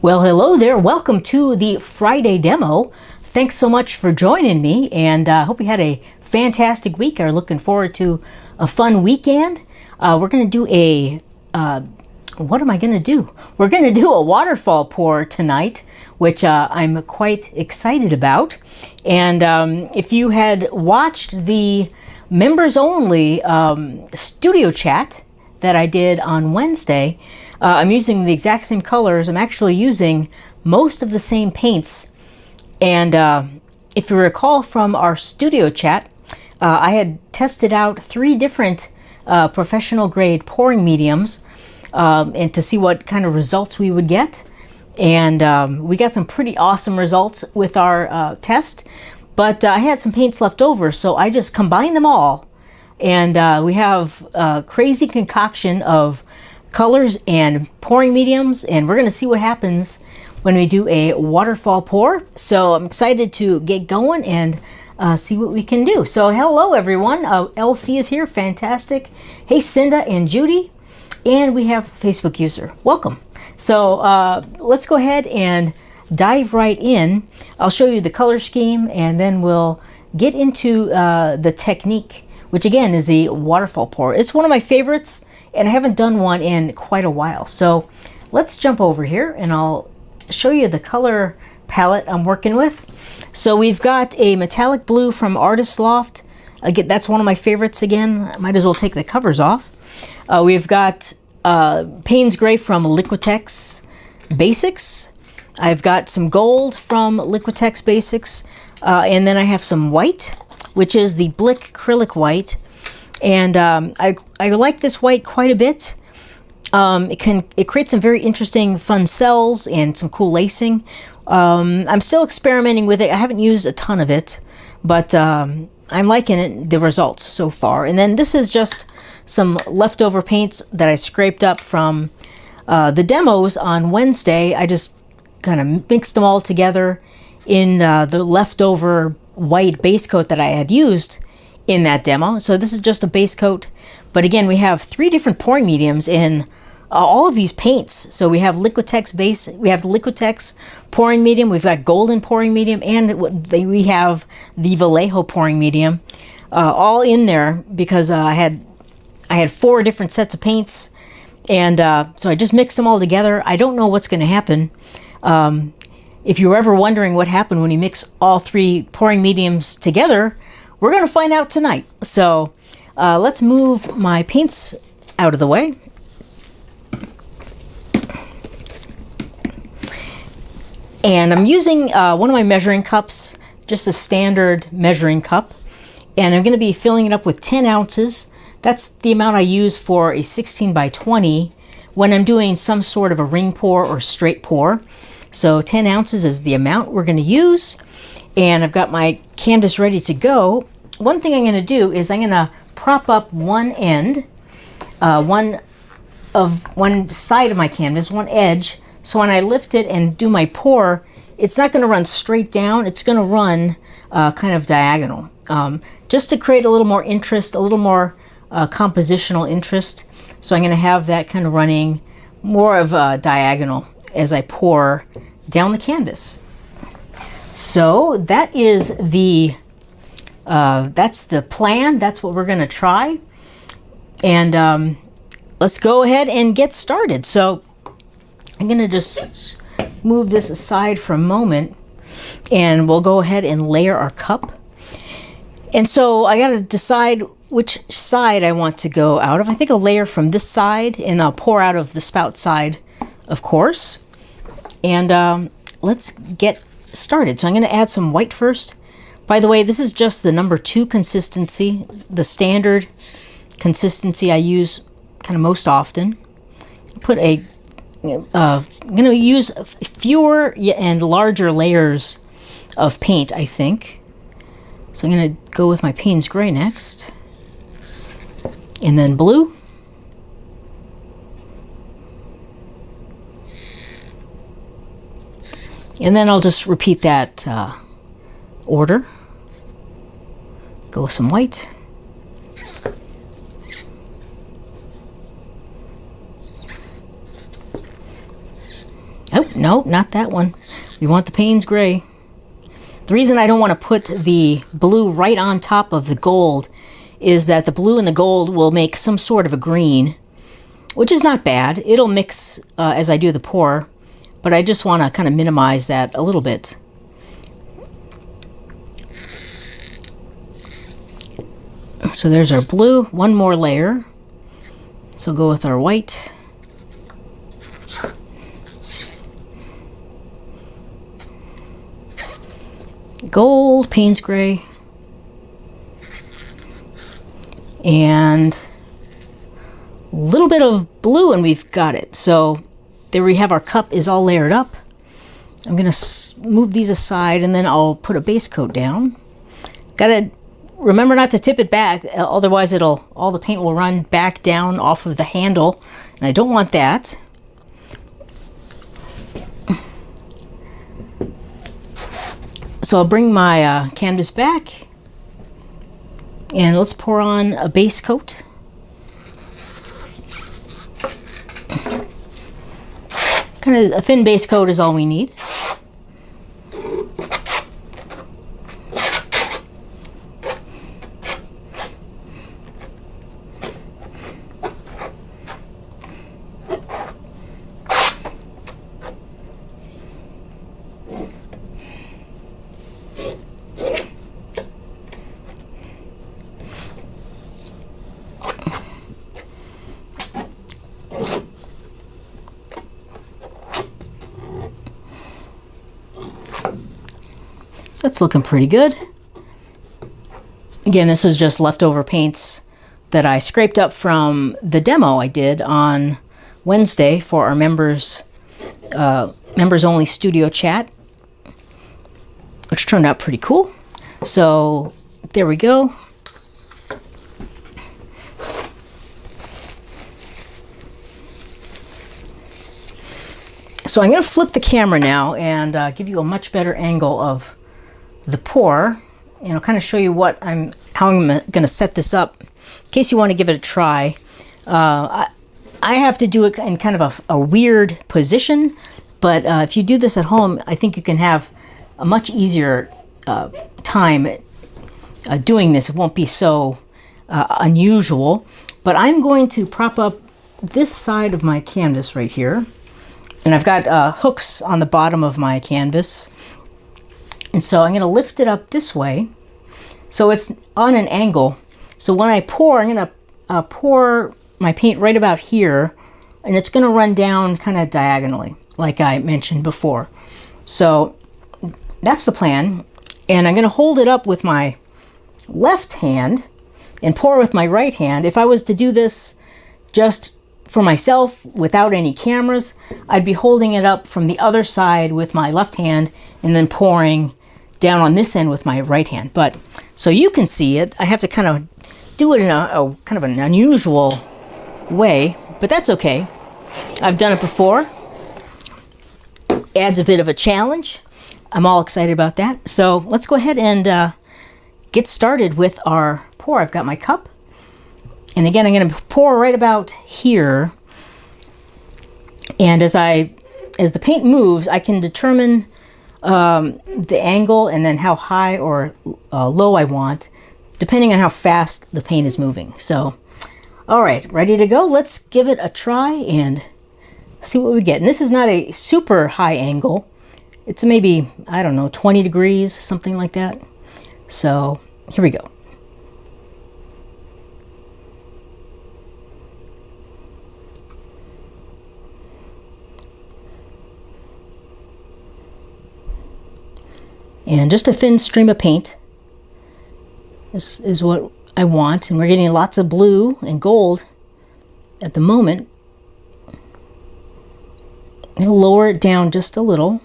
Well, hello there. Welcome to the Friday demo. Thanks so much for joining me, and I hope you had a fantastic week. Are looking forward to a fun weekend. We're going to do a, what am I going to do? We're going to do a waterfall pour tonight, which I'm quite excited about. And if you had watched the members-only studio chat that I did on Wednesday, I'm using the exact same colors. I'm actually using most of the same paints. And if you recall from our studio chat, I had tested out 3 different professional grade pouring mediums and to see what kind of results we would get. And we got some pretty awesome results with our test. But I had some paints left over, so I just combined them all. And we have a crazy concoction of colors and pouring mediums, and we're going to see what happens when we do a waterfall pour. So I'm excited to get going and see what we can do. So hello everyone, LC is here, fantastic. Hey Cinda and Judy, and we have a Facebook user. Welcome. So let's go ahead and dive right in. I'll show you the color scheme, and then we'll get into the technique, which again is the waterfall pour. It's one of my favorites, and I haven't done one in quite a while. So let's jump over here and I'll show you the color palette I'm working with. So we've got a metallic blue from Artist Loft. Again, that's one of my favorites again. I might as well take the covers off. We've got Payne's Gray from Liquitex Basics. I've got some gold from Liquitex Basics. And then I have some white, which is the Blick Acrylic White. And I like this white quite a bit. It creates some very interesting fun cells and some cool lacing. I'm still experimenting with it. I haven't used a ton of it, but I'm liking it, the results so far. And then this is just some leftover paints that I scraped up from the demos on Wednesday. I just kind of mixed them all together in the leftover white base coat that I had used in that demo. So this is just a base coat, but again, we have 3 different pouring mediums in all of these paints. So we have Liquitex base, we have the Liquitex pouring medium, we've got golden pouring medium, and we have the Vallejo pouring medium, all in there because I had 4 different sets of paints, and so I just mixed them all together. I don't know what's going to happen. If you're ever wondering what happened when you mix all 3 pouring mediums together, we're going to find out tonight. So let's move my paints out of the way. And I'm using one of my measuring cups, just a standard measuring cup. And I'm going to be filling it up with 10 ounces. That's the amount I use for a 16 by 20 when I'm doing some sort of a ring pour or straight pour. So 10 ounces is the amount we're going to use. And I've got my canvas ready to go. One thing I'm going to do is I'm going to prop up one end, one side of my canvas, one edge, so when I lift it and do my pour, it's not going to run straight down, it's going to run kind of diagonal, just to create a little more interest, a little more compositional interest. So I'm going to have that kind of running more of a diagonal as I pour down the canvas. So that is that's the plan. That's what we're going to try. And let's go ahead and get started. So I'm going to just move this aside for a moment, and we'll go ahead and layer our cup. And so I got to decide which side I want to go out of. I think I'll layer from this side, and I'll pour out of the spout side, of course. And let's get started. So I'm going to add some white first. By the way, this is just the number 2 consistency, the standard consistency I use kind of most often. I'm going to use fewer and larger layers of paint, I think. So I'm going to go with my Payne's Gray next, and then blue. And then I'll just repeat that order. Go with some white. Nope, not that one. We want the Payne's Gray. The reason I don't want to put the blue right on top of the gold is that the blue and the gold will make some sort of a green, which is not bad. It'll mix as I do the pour, but I just want to kind of minimize that a little bit. So there's our blue, one more layer. So go with our white. Gold, Payne's Gray, and a little bit of blue, and we've got it. So there we have our cup is all layered up. I'm going to move these aside, and then I'll put a base coat down. Gotta remember not to tip it back, otherwise all the paint will run back down off of the handle, and I don't want that. So I'll bring my canvas back, and let's pour on a base coat. Kind of a thin base coat is all we need. That's looking pretty good. Again, this is just leftover paints that I scraped up from the demo I did on Wednesday for our members only studio chat, which turned out pretty cool. So there we go. So I'm going to flip the camera now and give you a much better angle of the pour, and I'll kind of show you how I'm going to set this up in case you want to give it a try. I have to do it in kind of a weird position, but if you do this at home, I think you can have a much easier time doing this. It won't be so unusual, but I'm going to prop up this side of my canvas right here, and I've got hooks on the bottom of my canvas. And so I'm going to lift it up this way, so it's on an angle. So when I pour, I'm going to pour my paint right about here, and it's going to run down kind of diagonally, like I mentioned before. So that's the plan. And I'm going to hold it up with my left hand and pour with my right hand. If I was to do this just for myself without any cameras, I'd be holding it up from the other side with my left hand and then pouring down on this end with my right hand. But so you can see it, I have to kind of do it in a kind of an unusual way, but that's okay. I've done it before. Adds a bit of a challenge. I'm all excited about that. So let's go ahead and get started with our pour. I've got my cup, and again I'm going to pour right about here, and as the paint moves, I can determine the angle and then how high or low I want, depending on how fast the paint is moving. So, all right, ready to go? Let's give it a try and see what we get. And this is not a super high angle. It's maybe, I don't know, 20 degrees, something like that. So here we go. And just a thin stream of paint. This is what I want. And we're getting lots of blue and gold at the moment. I'll lower it down just a little.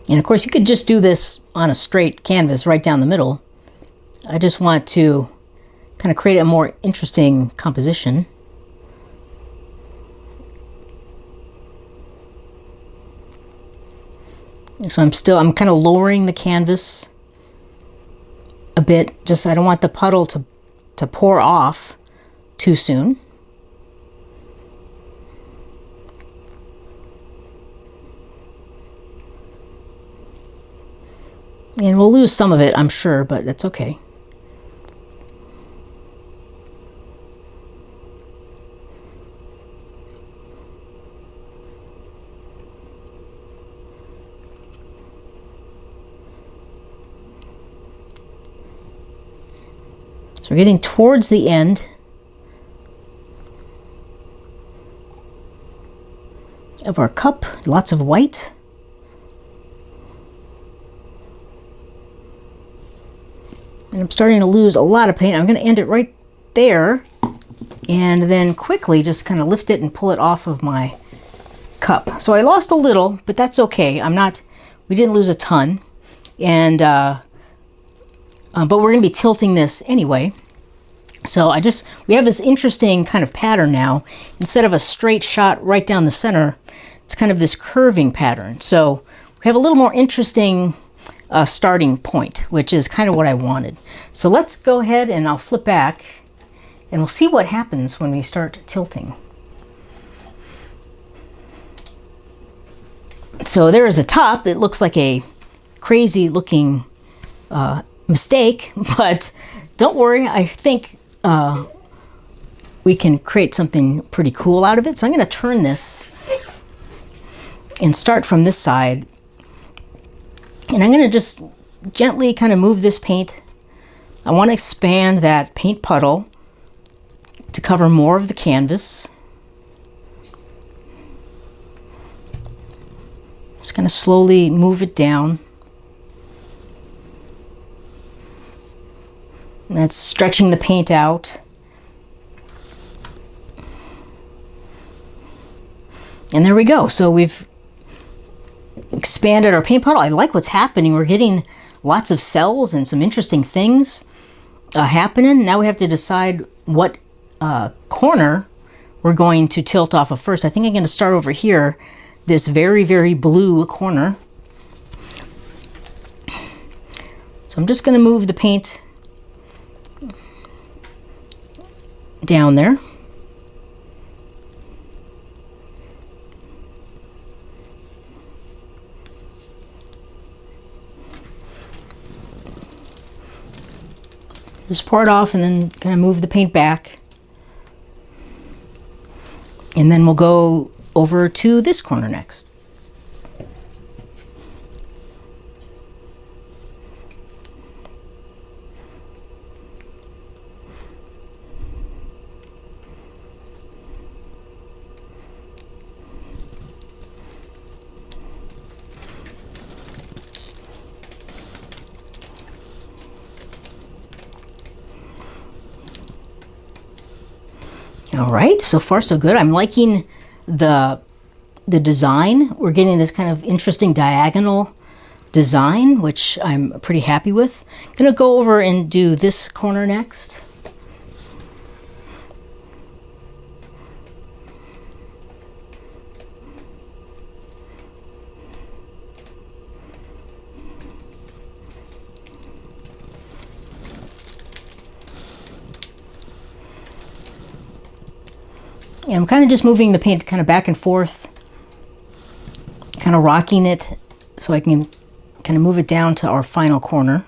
And of course you could just do this on a straight canvas right down the middle. I just want to kind of create a more interesting composition. So I'm kind of lowering the canvas a bit. Just I don't want the puddle to pour off too soon. And we'll lose some of it, I'm sure, but that's okay. So we're getting towards the end of our cup. Lots of white. And I'm starting to lose a lot of paint. I'm going to end it right there and then quickly just kind of lift it and pull it off of my cup. So I lost a little, but that's okay. We didn't lose a ton. And but we're going to be tilting this anyway. So we have this interesting kind of pattern now. Instead of a straight shot right down the center, it's kind of this curving pattern. So we have a little more interesting starting point, which is kind of what I wanted. So let's go ahead and I'll flip back and we'll see what happens when we start tilting. So there's the top. It looks like a crazy looking mistake, but don't worry, I think we can create something pretty cool out of it. So I'm going to turn this and start from this side. And I'm going to just gently kind of move this paint. I want to expand that paint puddle to cover more of the canvas. Just going to slowly move it down. And that's stretching the paint out. And there we go. So we've expanded our paint puddle. I like what's happening. We're getting lots of cells and some interesting things happening. Now we have to decide what corner we're going to tilt off of first. I think I'm going to start over here, this very, very blue corner. So I'm just going to move the paint down there. Just pour it off and then kind of move the paint back. And then we'll go over to this corner next. All right, so far so good. I'm liking the design. We're getting this kind of interesting diagonal design, which I'm pretty happy with. I'm gonna go over and do this corner next. And I'm kind of just moving the paint kind of back and forth, kind of rocking it so I can kind of move it down to our final corner.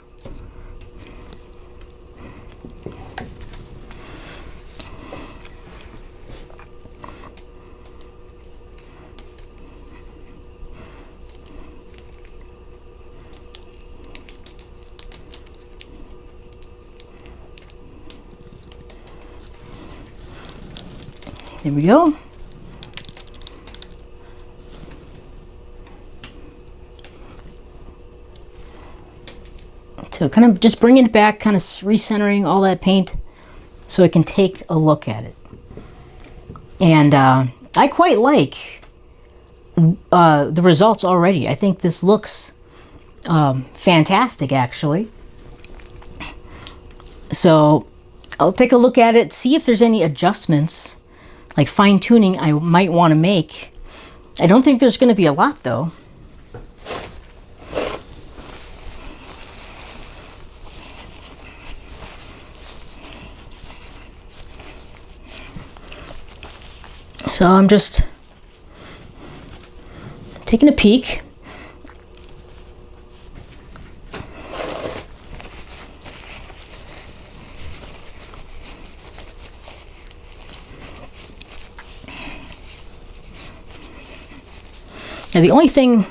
There we go. So kind of just bringing it back, kind of recentering all that paint so I can take a look at it. And I quite like the results already. I think this looks fantastic, actually. So I'll take a look at it, see if there's any adjustments, like fine-tuning I might want to make. I don't think there's going to be a lot, though. So I'm just taking a peek. Now, the only thing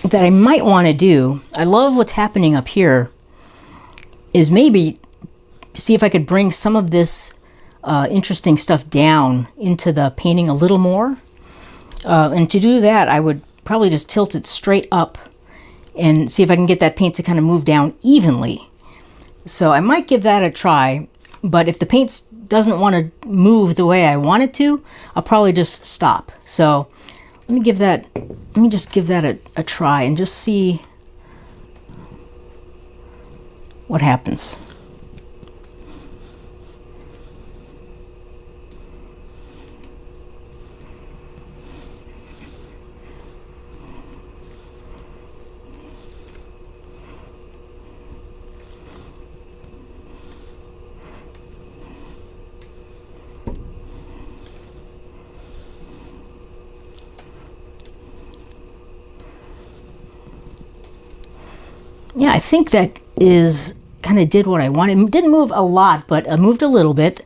that I might want to do, I love what's happening up here, is maybe see if I could bring some of this interesting stuff down into the painting a little more. And to do that, I would probably just tilt it straight up and see if I can get that paint to kind of move down evenly. So I might give that a try, but if the paint doesn't want to move the way I want it to, I'll probably just stop. So let me just give that a try and just see what happens. Yeah, I think that is kind of did what I wanted. It didn't move a lot, but it moved a little bit,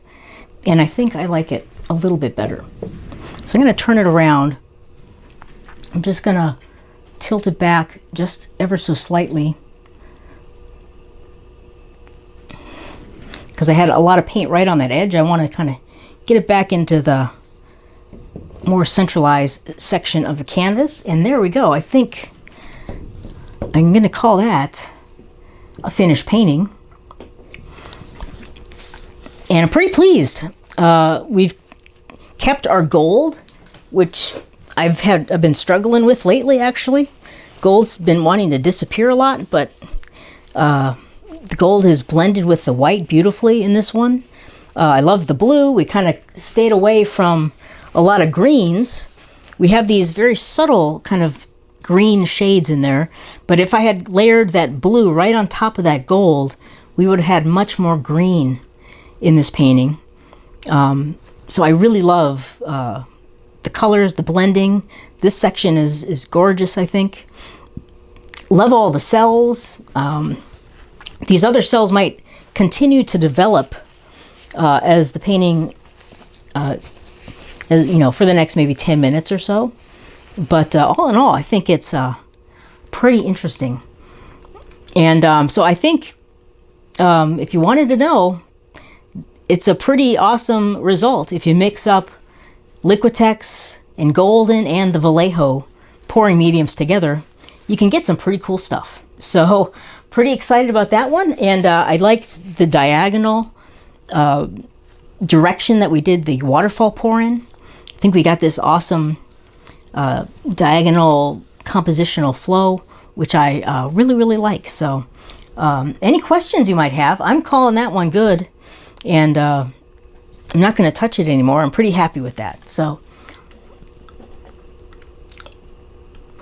and I think I like it a little bit better. So I'm going to turn it around. I'm just going to tilt it back just ever so slightly, because I had a lot of paint right on that edge. I want to kind of get it back into the more centralized section of the canvas, and there we go. I think I'm going to call that a finished painting. And I'm pretty pleased. We've kept our gold, which I've been struggling with lately, actually. Gold's been wanting to disappear a lot, but the gold is blended with the white beautifully in this one. I love the blue. We kind of stayed away from a lot of greens. We have these very subtle kind of green shades in there, but if I had layered that blue right on top of that gold, we would have had much more green in this painting. So I really love the colors, the blending. This section is gorgeous, I think. Love all the cells. These other cells might continue to develop as the painting, for the next maybe 10 minutes or so. But all in all, I think it's pretty interesting. And so I think if you wanted to know, it's a pretty awesome result. If you mix up Liquitex and Golden and the Vallejo pouring mediums together, you can get some pretty cool stuff. So pretty excited about that one. And I liked the diagonal direction that we did the waterfall pour in. I think we got this awesome diagonal compositional flow, which I really, really like. So any questions you might have, I'm calling that one good, and I'm not going to touch it anymore. I'm pretty happy with that. So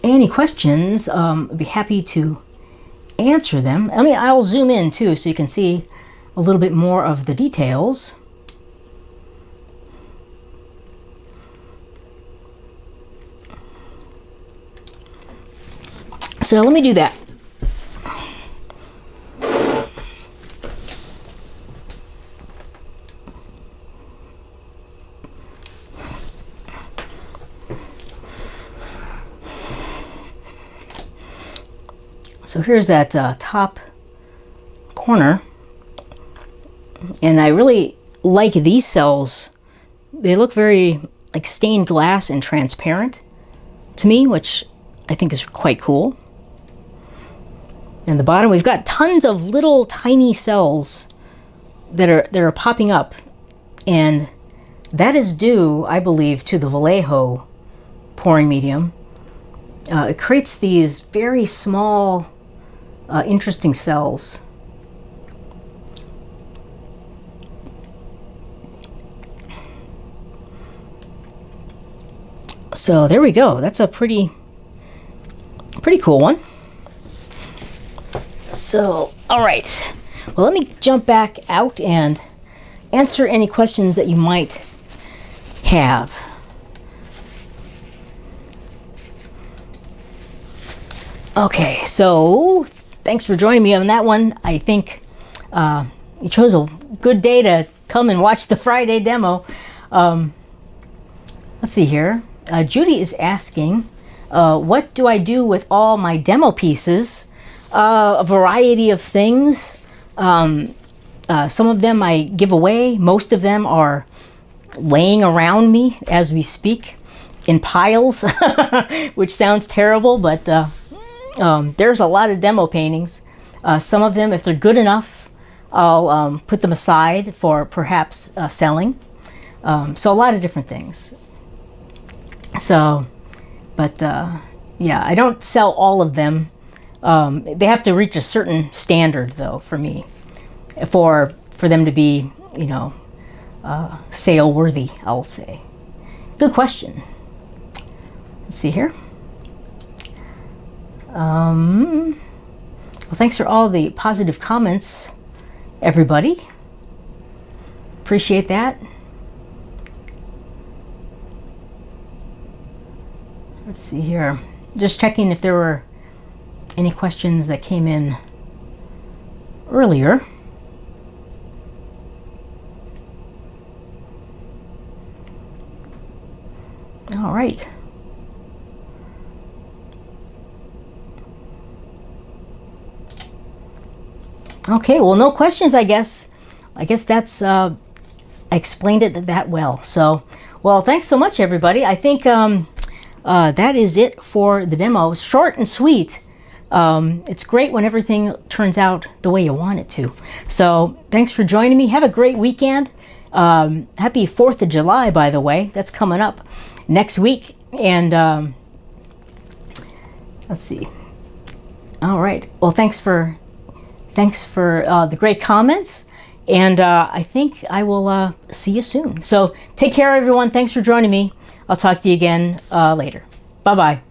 any questions, I'd be happy to answer them. I mean, I'll zoom in too so you can see a little bit more of the details. So let me do that. So here's that top corner, and I really like these cells. They look very like stained glass and transparent to me, which I think is quite cool. And the bottom, we've got tons of little tiny cells that are popping up, and that is due, I believe, to the Vallejo pouring medium. it creates these very small, interesting cells. So there we go. That's a pretty cool one. So, all right. Well, let me jump back out and answer any questions that you might have. Okay, so thanks for joining me on that one. I think you chose a good day to come and watch the Friday demo. Let's see here. Judy is asking, what do I do with all my demo pieces? A variety of things. Some of them I give away. Most of them are laying around me as we speak in piles, which sounds terrible, but there's a lot of demo paintings. Some of them, if they're good enough, I'll put them aside for perhaps selling. So a lot of different things. So, but yeah, I don't sell all of them. They have to reach a certain standard, though, for me, for them to be, you know, sale worthy, I'll say. Good question. Let's see here. Well, thanks for all the positive comments, everybody. Appreciate that. Let's see here. Just checking if there were any questions that came in earlier. All right. Okay, well, no questions, I guess. I guess that's, I explained it that well. So, well, thanks so much, everybody. I think that is it for the demo. Short and sweet. It's great when everything turns out the way you want it to. So, thanks for joining me. Have a great weekend. Happy 4th of July, by the way. That's coming up next week. And let's see. All right. Well, thanks for the great comments, and I think I will see you soon. So take care, everyone. Thanks for joining me. I'll talk to you again later. Bye-bye.